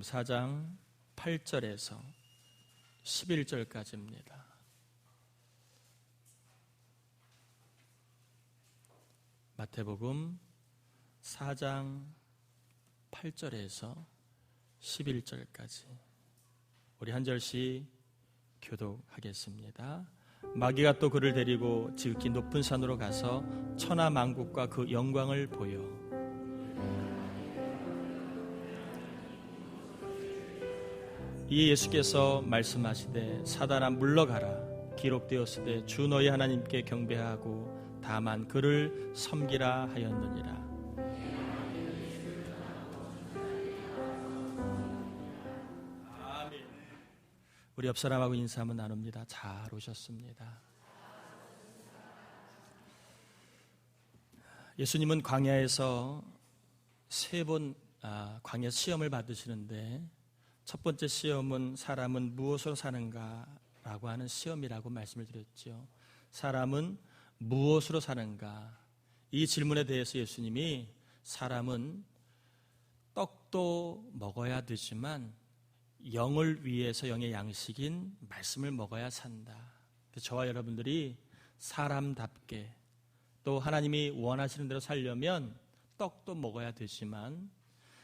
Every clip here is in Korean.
마태복음 4장 8절에서 11절까지입니다. 마태복음 4장 8절에서 11절까지 우리 한 절씩 교독하겠습니다. 마귀가 또 그를 데리고 지극히 높은 산으로 가서 천하만국과 그 영광을 보여 이에 예수께서 말씀하시되 사단아 물러가라 기록되었으되 주 너희 하나님께 경배하고 다만 그를 섬기라 하였느니라. 아멘. 우리 옆 사람하고 인사 한번 나눕니다. 잘 오셨습니다. 예수님은 광야에서 세 번 광야 시험을 받으시는데 첫 번째 시험은 사람은 무엇으로 사는가 라고 하는 시험이라고 말씀을 드렸죠. 사람은 무엇으로 사는가? 이 질문에 대해서 예수님이 사람은 떡도 먹어야 되지만 영을 위해서 영의 양식인 말씀을 먹어야 산다. 저와 여러분들이 사람답게 또 하나님이 원하시는 대로 살려면 떡도 먹어야 되지만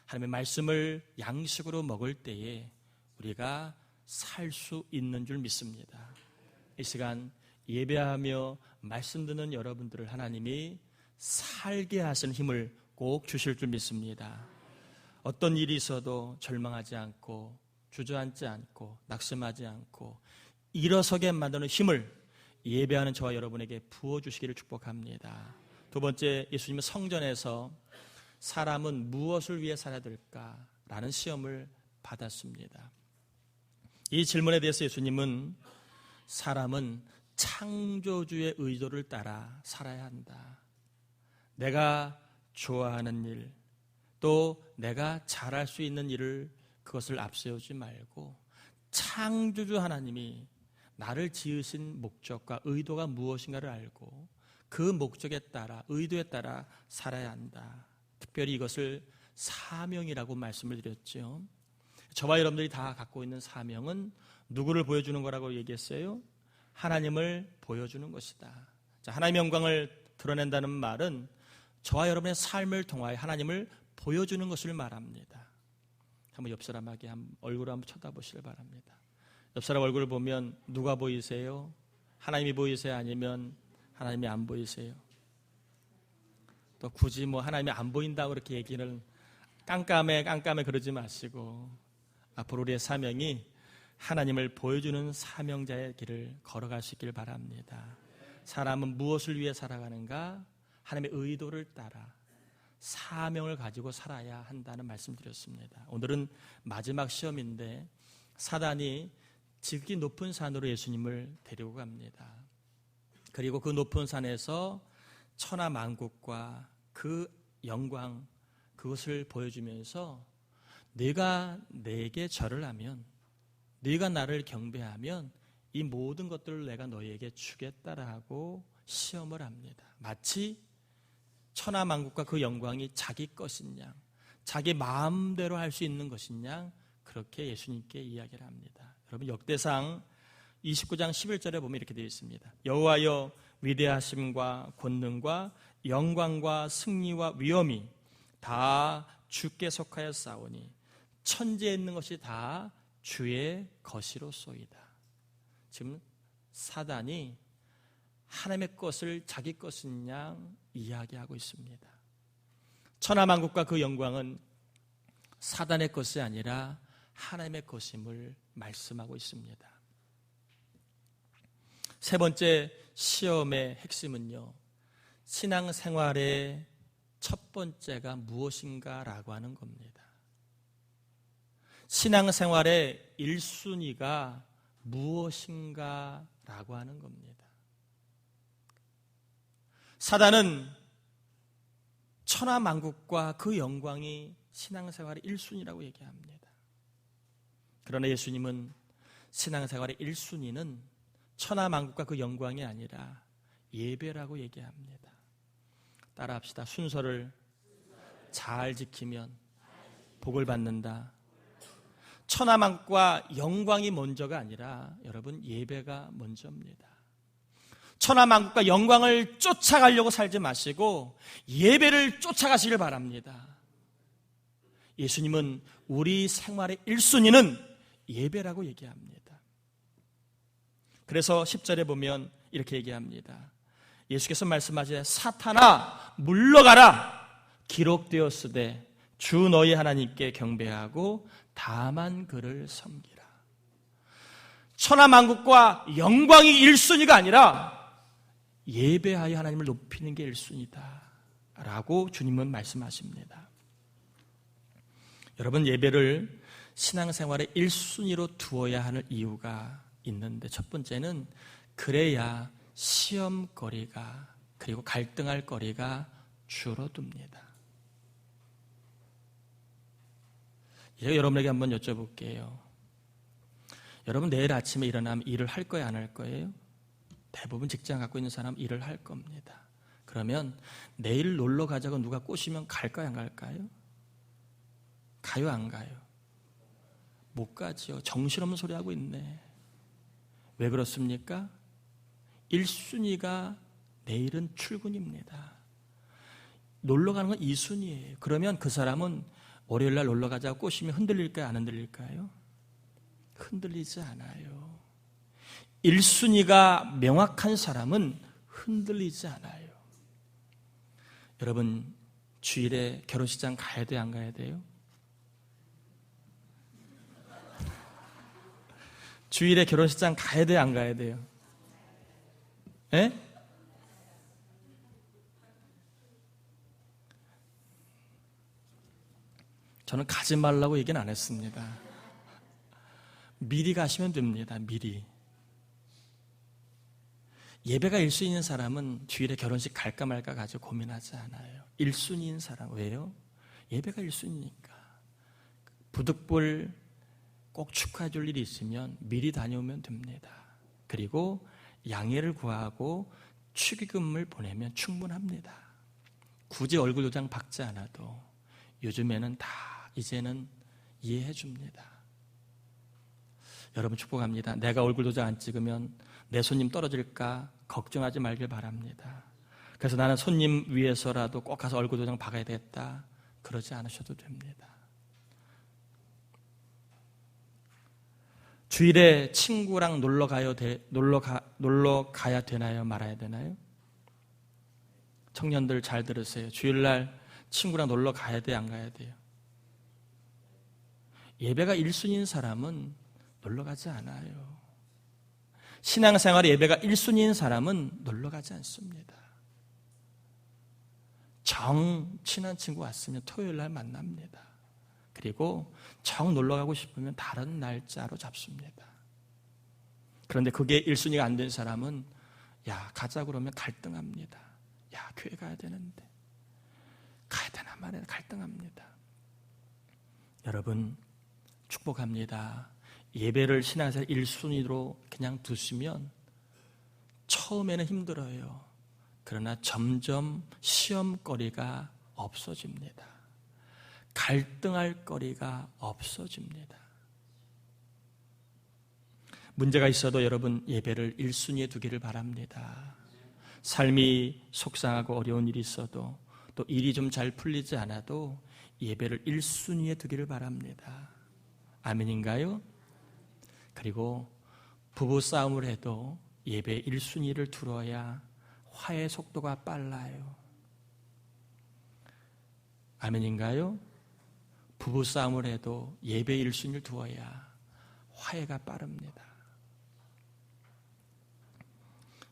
하나님의 말씀을 양식으로 먹을 때에 우리가 살 수 있는 줄 믿습니다. 이 시간 예배하며 말씀 듣는 여러분들을 하나님이 살게 하시는 힘을 꼭 주실 줄 믿습니다. 어떤 일이 있어도 절망하지 않고 주저앉지 않고 낙심하지 않고 일어서게 만드는 힘을 예배하는 저와 여러분에게 부어주시기를 축복합니다. 두 번째, 예수님은 성전에서 사람은 무엇을 위해 살아야 될까라는 시험을 받았습니다. 이 질문에 대해서 예수님은 사람은 창조주의 의도를 따라 살아야 한다. 내가 좋아하는 일, 또 내가 잘할 수 있는 일을 그것을 앞세우지 말고 창조주 하나님이 나를 지으신 목적과 의도가 무엇인가를 알고 그 목적에 따라 의도에 따라 살아야 한다. 특별히 이것을 사명이라고 말씀을 드렸죠. 저와 여러분들이 다 갖고 있는 사명은 누구를 보여주는 거라고 얘기했어요? 하나님을 보여주는 것이다. 자, 하나님의 영광을 드러낸다는 말은 저와 여러분의 삶을 통하여 하나님을 보여주는 것을 말합니다. 한번 옆 사람에게 얼굴을 한번 쳐다보시길 바랍니다. 옆 사람 얼굴을 보면 누가 보이세요? 하나님이 보이세요? 아니면 하나님이 안 보이세요? 또 굳이 하나님이 안 보인다고 그렇게 얘기를 깜깜해 그러지 마시고 앞으로 우리의 사명이 하나님을 보여주는 사명자의 길을 걸어갈 수 있길 바랍니다. 사람은 무엇을 위해 살아가는가? 하나님의 의도를 따라 사명을 가지고 살아야 한다는 말씀 드렸습니다. 오늘은 마지막 시험인데 사단이 지극히 높은 산으로 예수님을 데리고 갑니다. 그리고 그 높은 산에서 천하만국과 그 영광 그것을 보여주면서 네가 내게 절을 하면 네가 나를 경배하면 이 모든 것들을 내가 너희에게 주겠다라고 시험을 합니다. 마치 천하만국과 그 영광이 자기 것인 양 자기 마음대로 할 수 있는 것인 양 그렇게 예수님께 이야기를 합니다. 여러분 역대상 29장 11절에 보면 이렇게 되어 있습니다. 여호와여 위대하심과 권능과 영광과 승리와 위엄이 다 주께 속하였사오니 천지에 있는 것이 다 주의 것이로소이다. 지금 사단이 하나님의 것을 자기 것인 양 이야기하고 있습니다. 천하만국과 그 영광은 사단의 것이 아니라 하나님의 것임을 말씀하고 있습니다. 세 번째 시험의 핵심은요, 신앙생활의 첫 번째가 무엇인가라고 하는 겁니다. 신앙생활의 1순위가 무엇인가라고 하는 겁니다. 사단은 천하만국과 그 영광이 신앙생활의 1순위라고 얘기합니다. 그러나 예수님은 신앙생활의 1순위는 천하만국과 그 영광이 아니라 예배라고 얘기합니다. 따라합시다. 순서를 잘 지키면 복을 받는다. 천하만국과 영광이 먼저가 아니라 여러분 예배가 먼저입니다. 천하만국과 영광을 쫓아가려고 살지 마시고 예배를 쫓아가시길 바랍니다. 예수님은 우리 생활의 1순위는 예배라고 얘기합니다. 그래서 10절에 보면 이렇게 얘기합니다. 예수께서 말씀하시되 사탄아 물러가라 기록되었으되 주 너희 하나님께 경배하고 다만 그를 섬기라. 천하만국과 영광이 1순위가 아니라 예배하여 하나님을 높이는 게 1순위다 라고 주님은 말씀하십니다. 여러분, 예배를 신앙생활의 1순위로 두어야 하는 이유가 있는데, 첫 번째는 그래야 시험거리가 그리고 갈등할 거리가 줄어듭니다. 제가 여러분에게 한번 여쭤볼게요. 여러분, 내일 아침에 일어나면 일을 할 거예요, 안 할 거예요? 대부분 직장 갖고 있는 사람 일을 할 겁니다. 그러면 내일 놀러 가자고 누가 꼬시면 갈까요, 안 갈까요? 가요, 안 가요? 못 가죠. 정신없는 소리 하고 있네. 왜 그렇습니까? 1순위가 내일은 출근입니다. 놀러 가는 건 2순위예요. 그러면 그 사람은 월요일 날 놀러 가자고 꼬시면 흔들릴까요, 안 흔들릴까요? 흔들리지 않아요. 1순위가 명확한 사람은 흔들리지 않아요. 여러분, 주일에 결혼식장 가야 돼요, 안 가야 돼요? 주일에 결혼식장 가야 돼요, 안 가야 돼요? 예? 저는 가지 말라고 얘기는 안 했습니다. 미리 가시면 됩니다. 미리. 예배가 1순위인 사람은 주일에 결혼식 갈까 말까 가지고 고민하지 않아요. 1순위인 사람. 왜요? 예배가 1순위니까. 부득불 꼭 축하해 줄 일이 있으면 미리 다녀오면 됩니다. 그리고 양해를 구하고 축의금을 보내면 충분합니다. 굳이 얼굴 도장 박지 않아도 요즘에는 다 이제는 이해해 줍니다. 여러분 축복합니다. 내가 얼굴 도장 안 찍으면 내 손님 떨어질까 걱정하지 말길 바랍니다. 그래서 나는 손님 위해서라도 꼭 가서 얼굴 도장 박아야 되겠다. 그러지 않으셔도 됩니다. 주일에 친구랑 놀러 가야 되나요? 말아야 되나요? 청년들 잘 들으세요. 주일날 친구랑 놀러 가야 돼요? 안 가야 돼요? 예배가 1순위인 사람은 놀러 가지 않아요. 신앙생활의 예배가 1순위인 사람은 놀러 가지 않습니다. 정 친한 친구 왔으면 토요일날 만납니다. 그리고 정 놀러 가고 싶으면 다른 날짜로 잡습니다. 그런데 그게 1순위가 안 된 사람은 야 가자 그러면 갈등합니다. 야 교회 가야 되는데 가야 되나 말이야 갈등합니다. 여러분 축복합니다. 예배를 신앙생활 1순위로 그냥 두시면 처음에는 힘들어요. 그러나 점점 시험거리가 없어집니다. 갈등할 거리가 없어집니다. 문제가 있어도 여러분 예배를 1순위에 두기를 바랍니다. 삶이 속상하고 어려운 일이 있어도 또 일이 좀 잘 풀리지 않아도 예배를 1순위에 두기를 바랍니다. 아멘인가요? 그리고 부부싸움을 해도 예배 1순위를 두어야 화해 속도가 빨라요. 아멘인가요? 부부싸움을 해도 예배 1순위를 두어야 화해가 빠릅니다.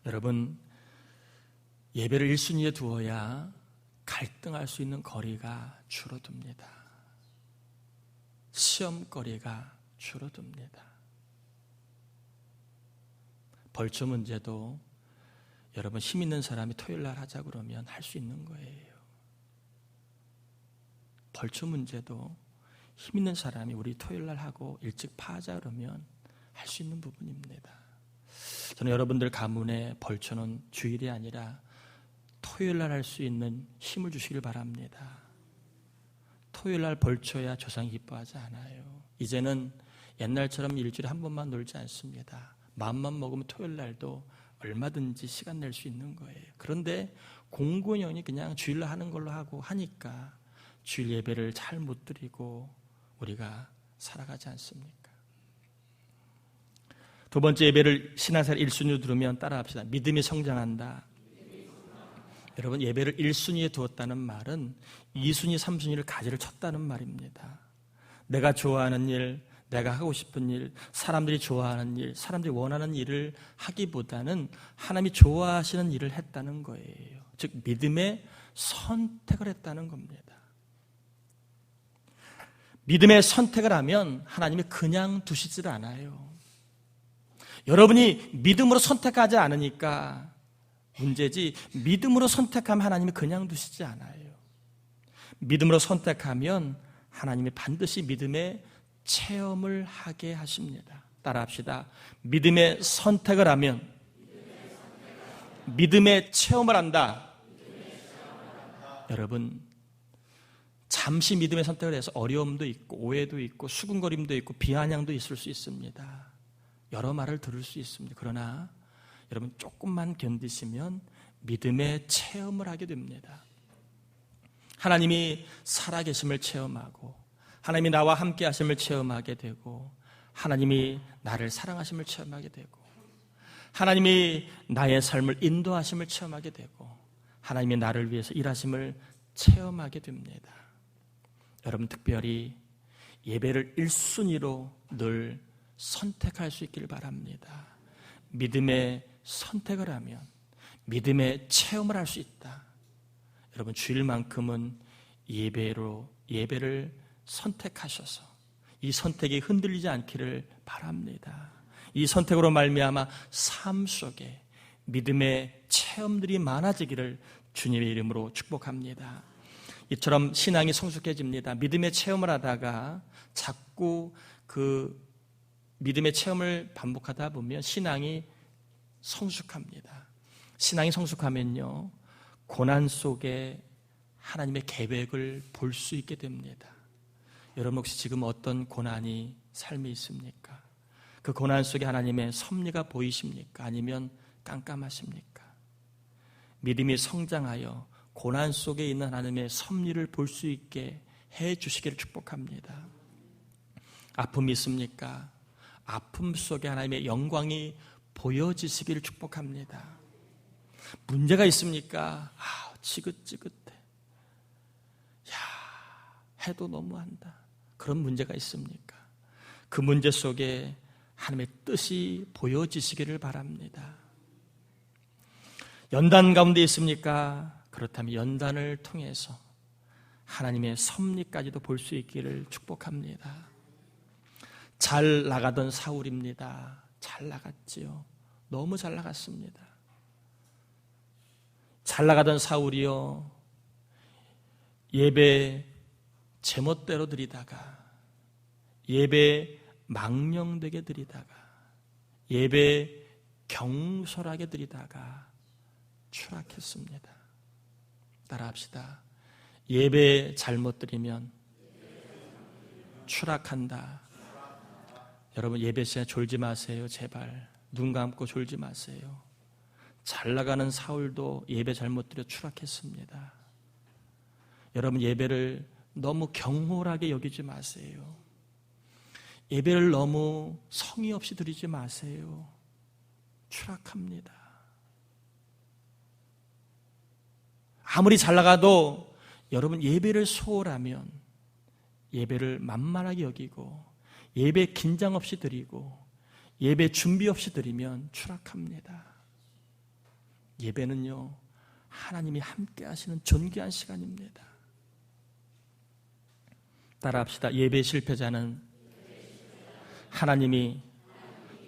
여러분, 예배를 1순위에 두어야 갈등할 수 있는 거리가 줄어듭니다. 시험거리가 줄어듭니다. 벌초 문제도 여러분 힘 있는 사람이 토요일날 하자 그러면 할 수 있는 거예요. 벌초 문제도 힘 있는 사람이 우리 토요일날 하고 일찍 파하자 그러면 할 수 있는 부분입니다. 저는 여러분들 가문에 벌초는 주일이 아니라 토요일날 할 수 있는 힘을 주시길 바랍니다. 토요일날 벌초야 조상이 기뻐하지 않아요. 이제는 옛날처럼 일주일에 한 번만 놀지 않습니다. 마음만 먹으면 토요일 날도 얼마든지 시간 낼 수 있는 거예요. 그런데 공군형이 그냥 주일날 하는 걸로 하고 하니까 주일 예배를 잘 못 드리고 우리가 살아가지 않습니까? 두 번째 예배를 신앙생활 1순위로 들으면 따라합시다. 믿음이 성장한다. 여러분, 예배를 1순위에 두었다는 말은 2순위, 3순위를 가지를 쳤다는 말입니다. 내가 좋아하는 일, 내가 하고 싶은 일, 사람들이 좋아하는 일, 사람들이 원하는 일을 하기보다는 하나님이 좋아하시는 일을 했다는 거예요. 즉 믿음의 선택을 했다는 겁니다. 믿음의 선택을 하면 하나님이 그냥 두시질 않아요. 여러분이 믿음으로 선택하지 않으니까 문제지, 믿음으로 선택하면 하나님이 그냥 두시지 않아요. 믿음으로 선택하면 하나님이 반드시 믿음의 체험을 하게 하십니다. 따라합시다. 믿음의 선택을 하면 믿음의 체험을 한다. 여러분, 잠시 믿음의 선택을 해서 어려움도 있고 오해도 있고 수군거림도 있고 비아냥도 있을 수 있습니다. 여러 말을 들을 수 있습니다. 그러나 여러분 조금만 견디시면 믿음의 체험을 하게 됩니다. 하나님이 살아계심을 체험하고 하나님이 나와 함께 하심을 체험하게 되고 하나님이 나를 사랑하심을 체험하게 되고 하나님이 나의 삶을 인도하심을 체험하게 되고 하나님이 나를 위해서 일하심을 체험하게 됩니다. 여러분 특별히 예배를 1순위로 늘 선택할 수 있길 바랍니다. 믿음의 선택을 하면 믿음의 체험을 할 수 있다. 여러분 주일만큼은 예배를 선택하셔서 이 선택이 흔들리지 않기를 바랍니다. 이 선택으로 말미암아 삶 속에 믿음의 체험들이 많아지기를 주님의 이름으로 축복합니다. 이처럼 신앙이 성숙해집니다. 믿음의 체험을 하다가 자꾸 그 믿음의 체험을 반복하다 보면 신앙이 성숙합니다. 신앙이 성숙하면요, 고난 속에 하나님의 계획을 볼 수 있게 됩니다. 여러분 혹시 지금 어떤 고난이 삶에 있습니까? 그 고난 속에 하나님의 섭리가 보이십니까? 아니면 깜깜하십니까? 믿음이 성장하여 고난 속에 있는 하나님의 섭리를 볼 수 있게 해 주시기를 축복합니다. 아픔이 있습니까? 아픔 속에 하나님의 영광이 보여지시기를 축복합니다. 문제가 있습니까? 지긋지긋해. 해도 너무한다. 그런 문제가 있습니까? 그 문제 속에 하나님의 뜻이 보여지시기를 바랍니다. 연단 가운데 있습니까? 그렇다면 연단을 통해서 하나님의 섭리까지도 볼 수 있기를 축복합니다. 잘 나가던 사울입니다. 잘 나갔지요. 너무 잘 나갔습니다. 잘 나가던 사울이요, 예배 제멋대로 드리다가, 예배 망령되게 드리다가, 예배 경솔하게 드리다가 추락했습니다. 따라합시다. 예배 잘못 드리면 추락한다. 여러분 예배 시간에 졸지 마세요. 제발 눈 감고 졸지 마세요. 잘 나가는 사울도 예배 잘못 드려 추락했습니다. 여러분 예배를 너무 경홀하게 여기지 마세요. 예배를 너무 성의 없이 드리지 마세요. 추락합니다. 아무리 잘 나가도 여러분 예배를 소홀하면, 예배를 만만하게 여기고 예배 긴장 없이 드리고 예배 준비 없이 드리면 추락합니다. 예배는요, 하나님이 함께 하시는 존귀한 시간입니다. 따라합시다. 예배 실패자는 하나님이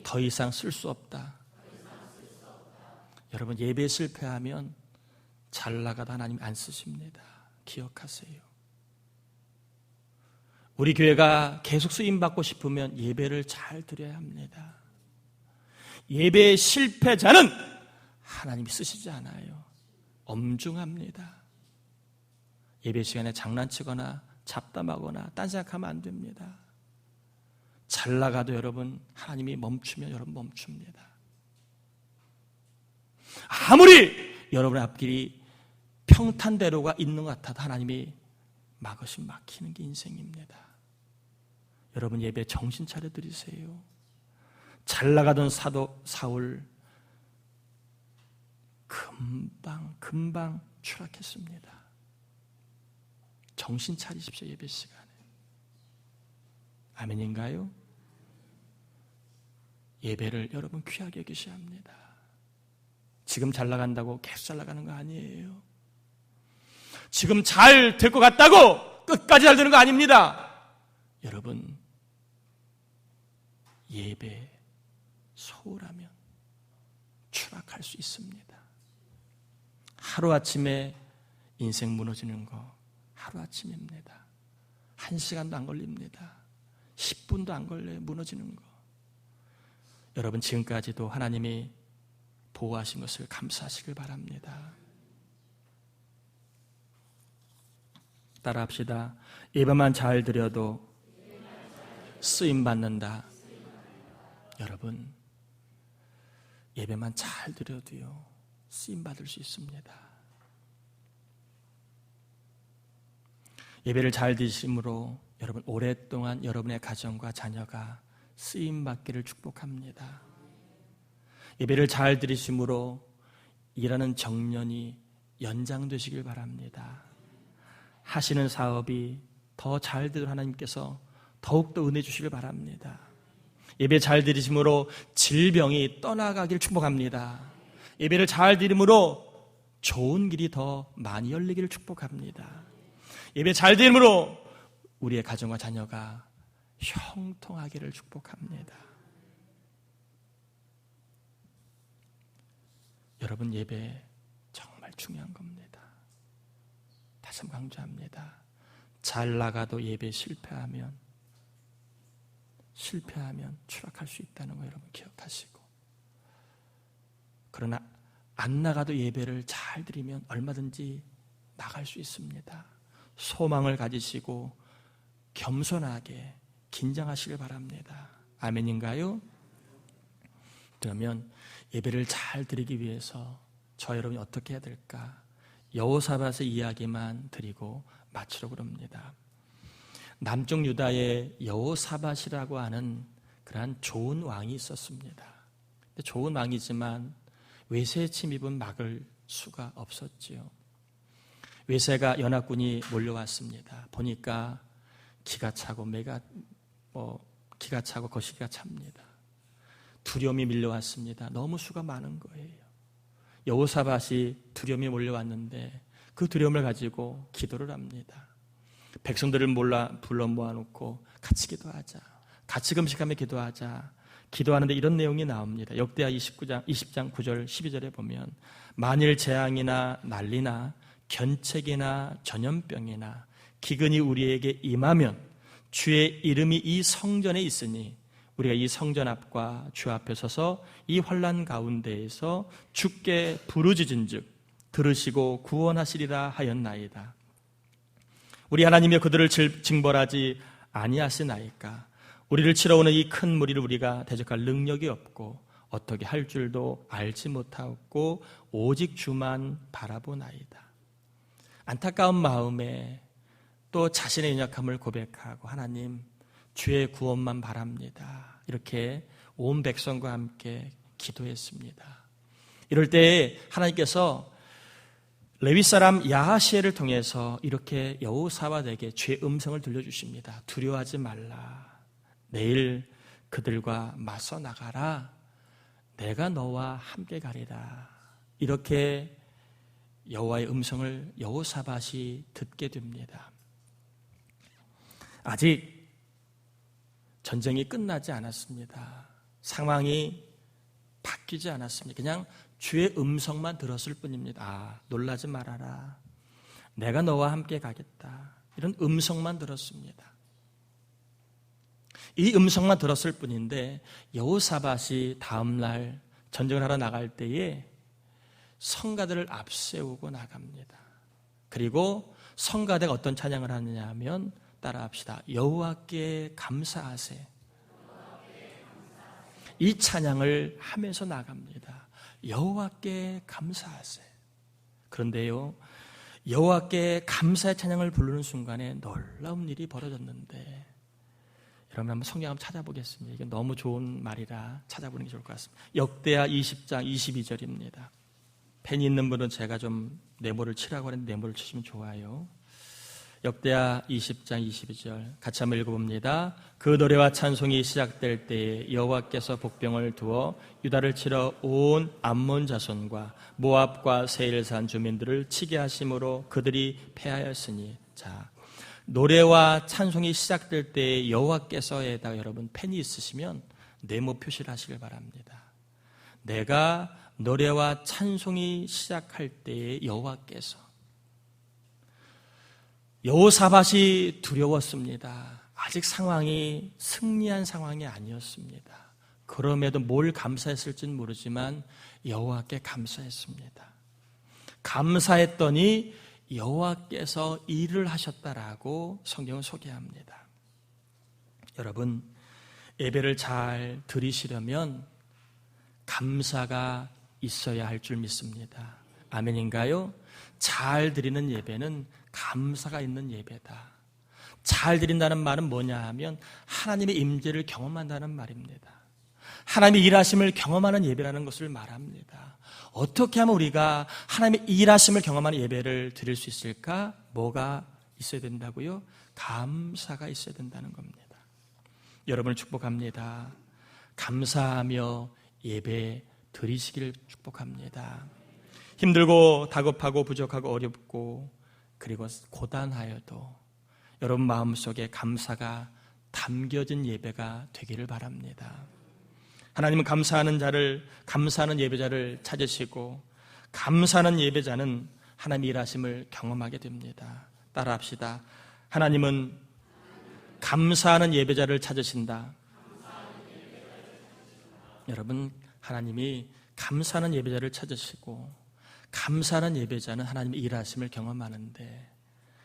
더 이상 쓸 수 없다. 여러분 예배 실패하면 잘 나가다 하나님 안 쓰십니다. 기억하세요. 우리 교회가 계속 쓰임받고 싶으면 예배를 잘 드려야 합니다. 예배 실패자는 하나님이 쓰시지 않아요. 엄중합니다. 예배 시간에 장난치거나 잡담하거나 딴 생각하면 안 됩니다. 잘 나가도 여러분 하나님이 멈추면 여러분 멈춥니다. 아무리 여러분의 앞길이 평탄대로가 있는 것 같아도 하나님이 막으시 막히는 게 인생입니다. 여러분 예배 정신 차려 드리세요. 잘 나가던 사도 사울 금방 추락했습니다. 정신 차리십시오. 예배 시간에. 아멘인가요? 예배를 여러분 귀하게 여기셔야 합니다. 지금 잘 나간다고 계속 잘 나가는 거 아니에요. 지금 잘 될 것 같다고 끝까지 잘 되는 거 아닙니다. 여러분 예배 소홀하면 추락할 수 있습니다. 하루아침에 인생 무너지는 거 하루아침입니다. 1시간도 안 걸립니다. 10분도 안 걸려요. 무너지는 거. 여러분 지금까지도 하나님이 보호하신 것을 감사하시길 바랍니다. 따라합시다. 예배만 잘 드려도 쓰임받는다. 여러분 예배만 잘 드려도요 쓰임받을 수 있습니다. 예배를 잘 드심으로 여러분 오랫동안 여러분의 가정과 자녀가 쓰임받기를 축복합니다. 예배를 잘 드리심으로 일하는 정년이 연장되시길 바랍니다. 하시는 사업이 더 잘 되도록 하나님께서 더욱더 은혜 주시길 바랍니다. 예배 잘 드리심으로 질병이 떠나가길 축복합니다. 예배를 잘 드림으로 좋은 길이 더 많이 열리기를 축복합니다. 예배 잘 드림으로 우리의 가정과 자녀가 형통하기를 축복합니다. 여러분 예배 정말 중요한 겁니다. 다시 한번 강조합니다. 잘 나가도 예배 실패하면 추락할 수 있다는 거 여러분 기억하시고, 그러나 안 나가도 예배를 잘 드리면 얼마든지 나갈 수 있습니다. 소망을 가지시고 겸손하게 긴장하시길 바랍니다. 아멘인가요? 그러면 예배를 잘 드리기 위해서 저 여러분이 어떻게 해야 될까? 여호사밧의 이야기만 드리고 마치려고 합니다. 남쪽 유다에 여호사밧이라고 하는 그러한 좋은 왕이 있었습니다. 좋은 왕이지만 외세의 침입은 막을 수가 없었지요. 외세가 연합군이 몰려왔습니다. 보니까 기가 차고 거시기가 찹니다. 두려움이 밀려왔습니다. 너무 수가 많은 거예요. 여호사밧이 두려움이 몰려왔는데 그 두려움을 가지고 기도를 합니다. 백성들을 불러 모아놓고 같이 기도하자. 같이 금식하며 기도하자. 기도하는데 이런 내용이 나옵니다. 역대하 20장 9절 12절에 보면 만일 재앙이나 난리나 견책이나 전염병이나 기근이 우리에게 임하면 주의 이름이 이 성전에 있으니 우리가 이 성전 앞과 주 앞에 서서 이 환난 가운데에서 주께 부르짖은즉 들으시고 구원하시리라 하였나이다. 우리 하나님이 그들을 징벌하지 아니하시나이까. 우리를 치러 오는 이 큰 무리를 우리가 대적할 능력이 없고 어떻게 할 줄도 알지 못하고 오직 주만 바라보나이다. 안타까운 마음에 또 자신의 연약함을 고백하고 하나님 주의 구원만 바랍니다. 이렇게 온 백성과 함께 기도했습니다. 이럴 때 하나님께서 레위 사람 야하시엘을 통해서 이렇게 여호사밧에게 주의 음성을 들려주십니다. 두려워하지 말라. 내일 그들과 맞서 나가라. 내가 너와 함께 가리라. 이렇게 여호와의 음성을 여호사밧이 듣게 됩니다. 아직 전쟁이 끝나지 않았습니다. 상황이 바뀌지 않았습니다. 그냥 주의 음성만 들었을 뿐입니다. 아, 놀라지 말아라. 내가 너와 함께 가겠다. 이런 음성만 들었습니다. 이 음성만 들었을 뿐인데 여호사밧이 다음날 전쟁을 하러 나갈 때에 성가들을 앞세우고 나갑니다. 그리고 성가대가 어떤 찬양을 하느냐 하면 따라합시다. 여호와께 감사하세. 이 찬양을 하면서 나갑니다. 여호와께 감사하세. 그런데요, 여호와께 감사의 찬양을 부르는 순간에 놀라운 일이 벌어졌는데, 여러분 한번 성경 한번 찾아보겠습니다. 이게 너무 좋은 말이라 찾아보는 게 좋을 것 같습니다. 역대하 20장 22절입니다. 펜이 있는 분은 제가 좀 네모를 치라고 하는데 네모를 치시면 좋아요. 역대하 20장 22절 같이 한번 읽어봅니다. 그 노래와 찬송이 시작될 때에 여호와께서 복병을 두어 유다를 치러 온 암몬 자손과 모압과 세일산 주민들을 치게 하심으로 그들이 패하였으니, 자, 노래와 찬송이 시작될 때에 여호와께서에다가 여러분 펜이 있으시면 네모 표시를 하시길 바랍니다. 내가 노래와 찬송이 시작할 때에 여호와께서, 여호사밧이 두려웠습니다. 아직 상황이 승리한 상황이 아니었습니다. 그럼에도 뭘 감사했을지는 모르지만 여호와께 감사했습니다. 감사했더니 여호와께서 일을 하셨다라고 성경은 소개합니다. 여러분, 예배를 잘 드리시려면 감사가 있어야 할 줄 믿습니다. 아멘인가요? 잘 드리는 예배는 감사가 있는 예배다. 잘 드린다는 말은 뭐냐 하면 하나님의 임재를 경험한다는 말입니다. 하나님의 일하심을 경험하는 예배라는 것을 말합니다. 어떻게 하면 우리가 하나님의 일하심을 경험하는 예배를 드릴 수 있을까? 뭐가 있어야 된다고요? 감사가 있어야 된다는 겁니다. 여러분을 축복합니다. 감사하며 예배 드리시기를 축복합니다. 힘들고 다급하고 부족하고 어렵고 그리고 고단하여도 여러분 마음속에 감사가 담겨진 예배가 되기를 바랍니다. 하나님은 감사하는 예배자를 찾으시고 감사하는 예배자는 하나님의 일하심을 경험하게 됩니다. 따라합시다. 하나님은 감사하는 예배자를 찾으신다. 여러분, 하나님이 감사하는 예배자를 찾으시고 감사하는 예배자는 하나님의 일하심을 경험하는데,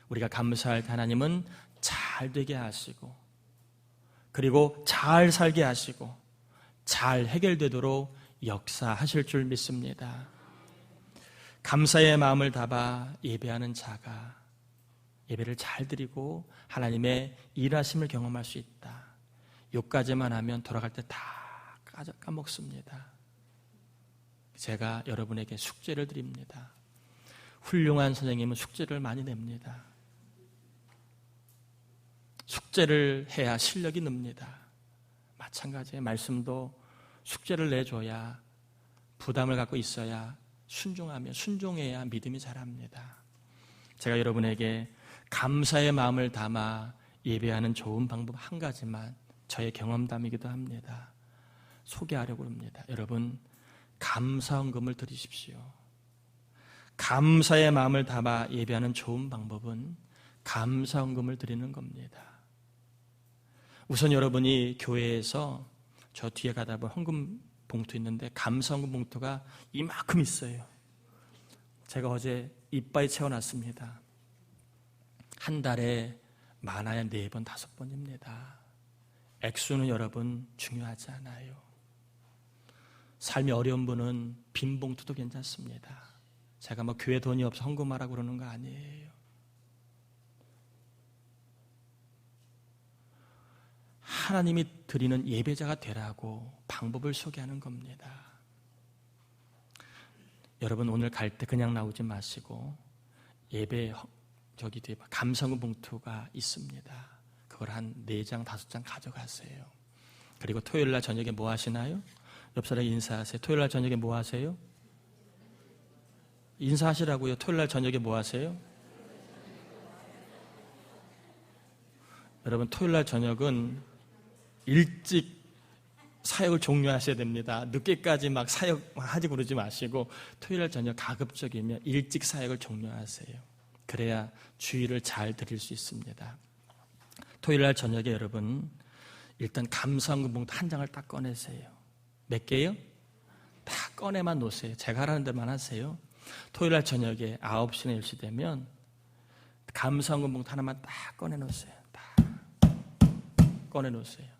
우리가 감사할 때 하나님은 잘 되게 하시고 그리고 잘 살게 하시고 잘 해결되도록 역사하실 줄 믿습니다. 감사의 마음을 담아 예배하는 자가 예배를 잘 드리고 하나님의 일하심을 경험할 수 있다. 요까지만 하면 돌아갈 때 다 까먹습니다. 제가 여러분에게 숙제를 드립니다. 훌륭한 선생님은 숙제를 많이 냅니다. 숙제를 해야 실력이 늡니다. 마찬가지의 말씀도 숙제를 내줘야, 부담을 갖고 있어야, 순종해야 믿음이 자랍니다. 제가 여러분에게 감사의 마음을 담아 예배하는 좋은 방법 한 가지만 저의 경험담이기도 합니다. 소개하려고 합니다. 여러분, 감사헌금을 드리십시오. 감사의 마음을 담아 예배하는 좋은 방법은 감사헌금을 드리는 겁니다. 우선 여러분이 교회에서 저 뒤에 가다 보면 헌금 봉투 있는데 감사헌금 봉투가 이만큼 있어요. 제가 어제 이빠이 채워놨습니다. 한 달에 많아야 4번, 5번입니다. 액수는 여러분 중요하지 않아요. 삶이 어려운 분은 빈 봉투도 괜찮습니다. 제가 뭐 교회 돈이 없어 헌금하라고 그러는 거 아니에요. 하나님이 드리는 예배자가 되라고 방법을 소개하는 겁니다. 여러분, 오늘 갈 때 그냥 나오지 마시고 예배 저기 뒤에 감사헌금 봉투가 있습니다. 그걸 한 4장, 5장 가져가세요. 그리고 토요일 날 저녁에 뭐 하시나요? 옆 사람에게 인사하세요. 토요일 날 저녁에 뭐 하세요? 인사하시라고요. 토요일 날 저녁에 뭐 하세요? 여러분, 토요일 날 저녁은 일찍 사역을 종료하셔야 됩니다. 늦게까지 막 사역하지 그러지 마시고 토요일 날 저녁 가급적이면 일찍 사역을 종료하세요. 그래야 주의를 잘 드릴 수 있습니다. 토요일 날 저녁에 여러분 일단 감사헌금 봉투 한 장을 딱 꺼내세요. 몇 개요? 다 꺼내만 놓으세요. 제가 하라는 대로만 하세요. 토요일 날 저녁에 9시나 10시 되면 감사헌금 봉투 하나만 딱 꺼내놓으세요. 다 꺼내놓으세요.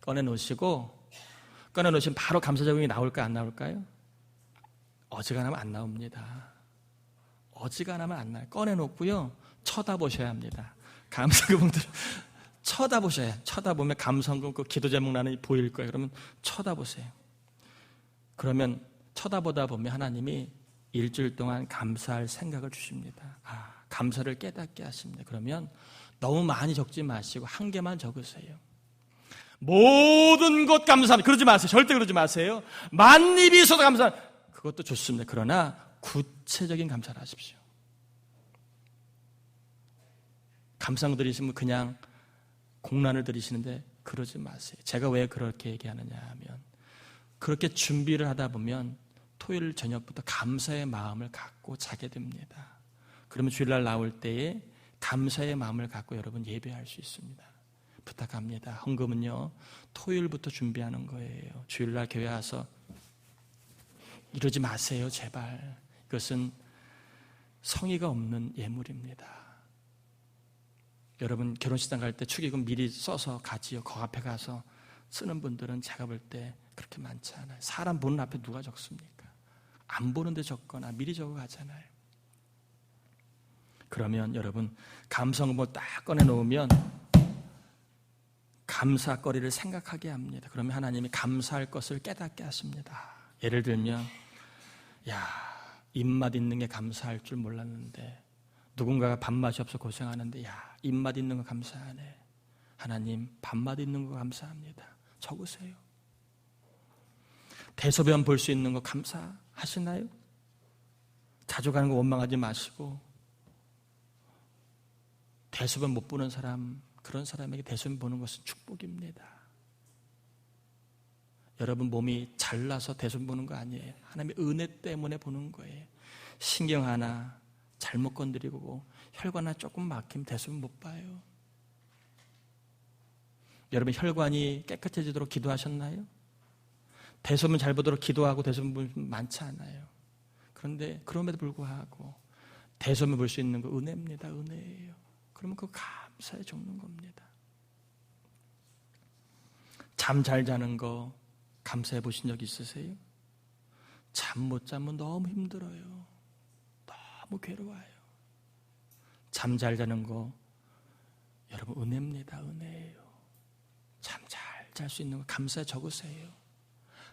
꺼내놓으시고 꺼내놓으시면 바로 감사 적용이 나올까 안 나올까요? 어지간하면 안 나옵니다. 어지간하면 안 나요. 꺼내놓고요, 쳐다보셔야 합니다. 감사금들 쳐다보셔야 해요. 쳐다보면 감사금 그 기도 제목 나는 보일 거예요. 그러면 쳐다보세요. 그러면 쳐다보다 보면 하나님이 일주일 동안 감사할 생각을 주십니다. 감사를 깨닫게 하십니다. 그러면 너무 많이 적지 마시고 한 개만 적으세요. 모든 것 감사합니다. 그러지 마세요. 절대 그러지 마세요. 만입이 있어도 감사합니다. 그것도 좋습니다. 그러나 구체적인 감사를 하십시오. 감사한 거 드리시면 그냥 공란을 드리시는데 그러지 마세요. 제가 왜 그렇게 얘기하느냐 하면 그렇게 준비를 하다 보면 토요일 저녁부터 감사의 마음을 갖고 자게 됩니다. 그러면 주일날 나올 때에 감사의 마음을 갖고 여러분 예배할 수 있습니다. 부탁합니다. 헌금은요, 토요일부터 준비하는 거예요. 주일날 교회 와서 이러지 마세요, 제발. 이것은 성의가 없는 예물입니다. 여러분 결혼식장 갈 때 축의금 미리 써서 가지요. 거 앞에 가서 쓰는 분들은 제가 볼 때 그렇게 많지 않아요. 사람 보는 앞에 누가 적습니까? 안 보는데 적거나 미리 적어 가잖아요. 그러면 여러분 감사금을 딱 꺼내놓으면 감사거리를 생각하게 합니다. 그러면 하나님이 감사할 것을 깨닫게 하십니다. 예를 들면 입맛 있는 게 감사할 줄 몰랐는데 누군가가 밥맛이 없어 고생하는데 입맛 있는 거 감사하네. 하나님 밥맛 있는 거 감사합니다. 적으세요. 대소변 볼 수 있는 거 감사하시나요? 자주 가는 거 원망하지 마시고 대소변 못 보는 사람, 그런 사람에게 대소변 보는 것은 축복입니다. 여러분 몸이 잘나서 대소변 보는 거 아니에요. 하나님의 은혜 때문에 보는 거예요. 신경 하나 잘못 건드리고 혈관 하나 조금 막히면 대소변 못 봐요. 여러분 혈관이 깨끗해지도록 기도하셨나요? 대소변 잘 보도록 기도하고 대소변 보면 많지 않아요. 그런데 그럼에도 불구하고 대소변 볼 수 있는 거 은혜입니다. 은혜예요. 그러면 그거 감사에 적는 겁니다. 잠 잘 자는 거 감사해 보신 적 있으세요? 잠 못 자면 너무 힘들어요. 너무 괴로워요. 잠 잘 자는 거 여러분 은혜입니다. 은혜예요. 잠 잘 잘 수 있는 거 감사에 적으세요.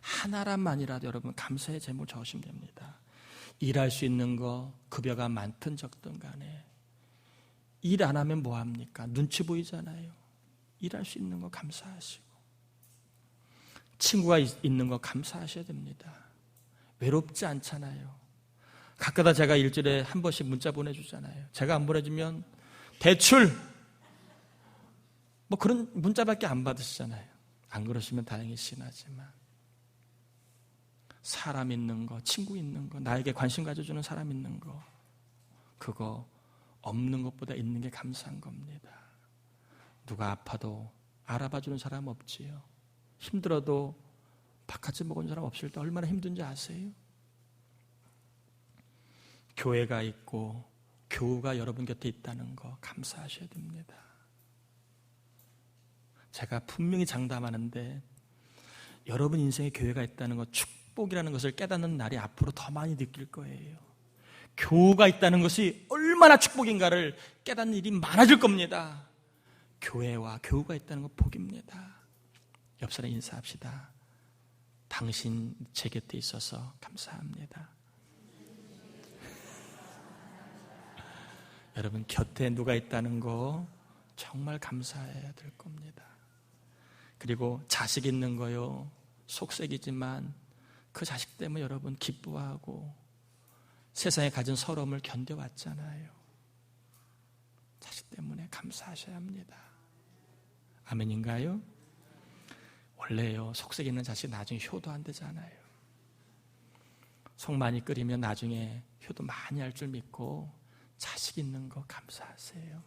하나란만이라도 여러분 감사의 제목을 적으시면 됩니다. 일할 수 있는 거 급여가 많든 적든 간에 일 안 하면 뭐합니까? 눈치 보이잖아요. 일할 수 있는 거 감사하시고 친구가 있는 거 감사하셔야 됩니다. 외롭지 않잖아요. 가끔다 제가 일주일에 한 번씩 문자 보내주잖아요. 제가 안 보내주면 대출 뭐 그런 문자밖에 안 받으시잖아요. 안 그러시면 다행이시긴 하지만 사람 있는 거, 친구 있는 거, 나에게 관심 가져주는 사람 있는 거 그거 없는 것보다 있는 게 감사한 겁니다. 누가 아파도 알아봐주는 사람 없지요. 힘들어도 바깥에 먹은 사람 없을 때 얼마나 힘든지 아세요? 교회가 있고 교우가 여러분 곁에 있다는 거 감사하셔야 됩니다. 제가 분명히 장담하는데 여러분 인생에 교회가 있다는 거 축복이라는 것을 깨닫는 날이 앞으로 더 많이 느낄 거예요. 교우가 있다는 것이 얼마나 축복인가를 깨닫는 일이 많아질 겁니다. 교회와 교우가 있다는 건 복입니다. 옆 사람 인사합시다. 당신 제 곁에 있어서 감사합니다. 여러분 곁에 누가 있다는 거 정말 감사해야 될 겁니다. 그리고 자식 있는 거요. 속색이지만 그 자식 때문에 여러분 기뻐하고 세상에 가진 서러움을 견뎌왔잖아요. 자식 때문에 감사하셔야 합니다. 아멘인가요? 원래요 속색 있는 자식 나중에 효도 안 되잖아요. 속 많이 끓이면 나중에 효도 많이 할 줄 믿고 자식 있는 거 감사하세요.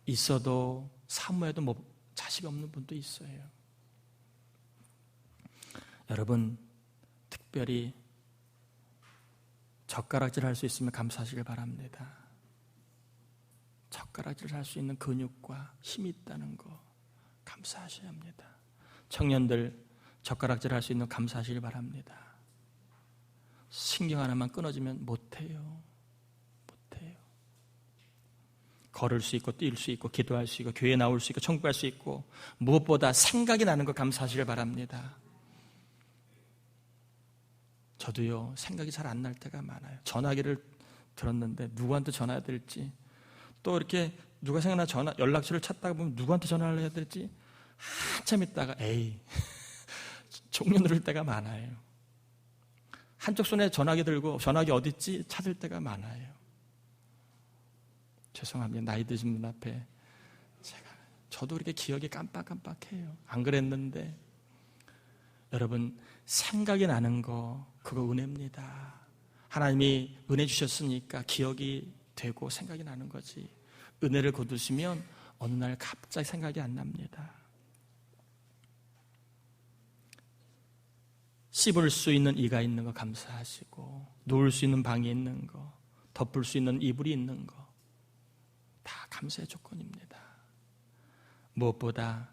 있어도 사모해도 뭐 자식 없는 분도 있어요. 여러분 특별히 젓가락질 할 수 있으면 감사하시길 바랍니다. 젓가락질 할 수 있는 근육과 힘이 있다는 거 감사하셔야 합니다. 청년들 젓가락질 할 수 있는 감사하시길 바랍니다. 신경 하나만 끊어지면 못해요. 걸을 수 있고 뛸 수 있고 기도할 수 있고 교회 나올 수 있고 천국 갈 수 있고 무엇보다 생각이 나는 거 감사하시길 바랍니다. 저도요, 생각이 잘 안 날 때가 많아요. 전화기를 들었는데 누구한테 전화해야 될지, 또 이렇게 누가 생각나 연락처를 찾다가 보면 누구한테 전화를 해야 될지 한참 있다가 종료 누를 때가 많아요. 한쪽 손에 전화기 들고 전화기 어디 있지 찾을 때가 많아요. 죄송합니다. 나이 드신 분 앞에 저도 이렇게 기억이 깜빡깜빡해요. 안 그랬는데. 여러분, 생각이 나는 거 그거 은혜입니다. 하나님이 은혜 주셨으니까 기억이 되고 생각이 나는 거지. 은혜를 거두시면 어느 날 갑자기 생각이 안 납니다. 씹을 수 있는 이가 있는 거 감사하시고, 누울 수 있는 방이 있는 거, 덮을 수 있는 이불이 있는 거 다 감사의 조건입니다. 무엇보다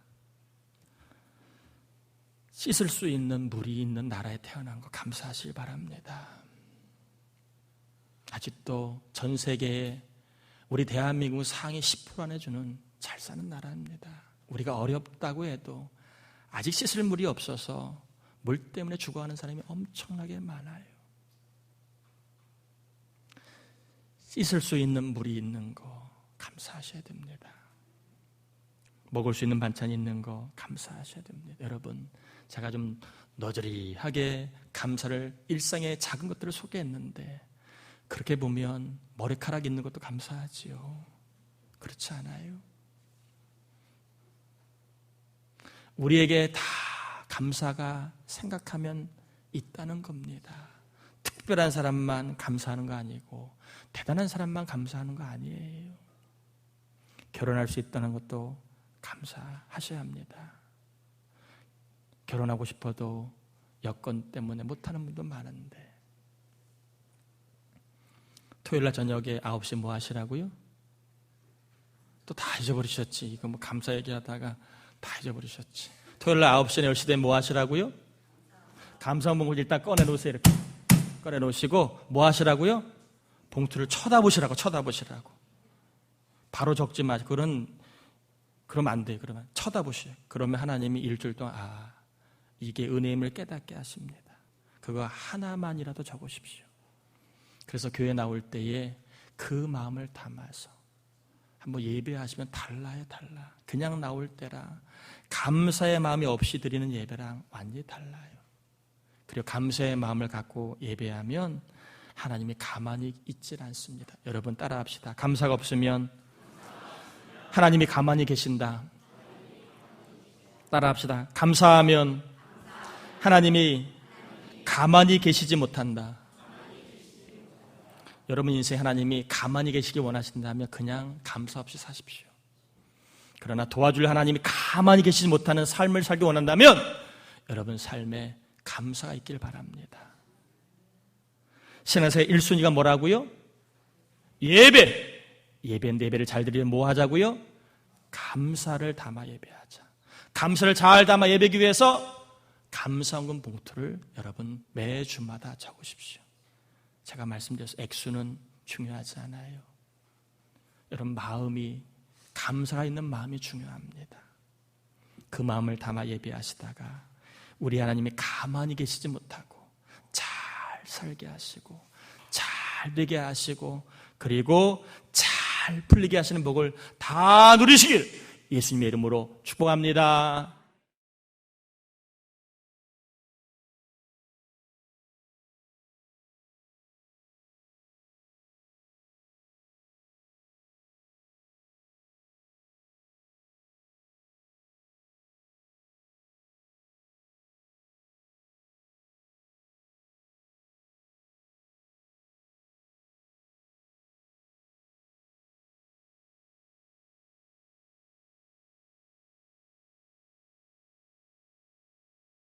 씻을 수 있는 물이 있는 나라에 태어난 거 감사하시길 바랍니다. 아직도 전 세계에 우리 대한민국 상위 10% 안에 주는 잘 사는 나라입니다. 우리가 어렵다고 해도 아직 씻을 물이 없어서 물 때문에 죽어가는 사람이 엄청나게 많아요. 씻을 수 있는 물이 있는 거 감사하셔야 됩니다. 먹을 수 있는 반찬이 있는 거 감사하셔야 됩니다. 여러분, 제가 좀 너저리하게 감사를, 일상의 작은 것들을 소개했는데 그렇게 보면 머리카락 있는 것도 감사하지요. 그렇지 않아요? 우리에게 다 감사가 생각하면 있다는 겁니다. 특별한 사람만 감사하는 거 아니고 대단한 사람만 감사하는 거 아니에요. 결혼할 수 있다는 것도 감사하셔야 합니다. 결혼하고 싶어도 여건 때문에 못하는 분도 많은데, 토요일날 저녁에 9시 뭐 하시라고요? 또 다 잊어버리셨지. 이거 뭐 감사 얘기하다가 다 잊어버리셨지. 토요일날 9시나 10시 되면 뭐 하시라고요? 감사원봉을 일단 꺼내놓으세요. 이렇게 꺼내놓으시고 뭐 하시라고요? 봉투를 쳐다보시라고. 바로 적지 마시고. 그러면 안 돼요. 그러면 쳐다보셔요. 그러면 하나님이 일주일 동안 이게 은혜임을 깨닫게 하십니다. 그거 하나만이라도 적으십시오. 그래서 교회 나올 때에 그 마음을 담아서 한번 예배하시면 달라요. 그냥 나올 때랑 감사의 마음이 없이 드리는 예배랑 완전히 달라요. 그리고 감사의 마음을 갖고 예배하면 하나님이 가만히 있질 않습니다. 여러분 따라합시다. 감사가 없으면 하나님이 가만히 계신다. 따라합시다. 감사하면 하나님이 가만히 계시지 못한다. 여러분 인생 하나님이 가만히 계시기 원하신다면 그냥 감사 없이 사십시오. 그러나 도와줄 하나님이 가만히 계시지 못하는 삶을 살기 원한다면 여러분 삶에 감사가 있길 바랍니다. 신앙생활 1순위가 뭐라고요? 예배인데 예배를 잘 드리면 뭐 하자고요? 감사를 담아 예배하자. 감사를 잘 담아 예배하기 위해서 감사헌금 봉투를 여러분 매주마다 적으십시오. 제가 말씀드려서 액수는 중요하지 않아요. 여러분 마음이, 감사가 있는 마음이 중요합니다. 그 마음을 담아 예배하시다가 우리 하나님이 가만히 계시지 못하고 잘 살게 하시고 잘 되게 하시고 그리고 잘 풀리게 하시는 복을 다 누리시길 예수님의 이름으로 축복합니다.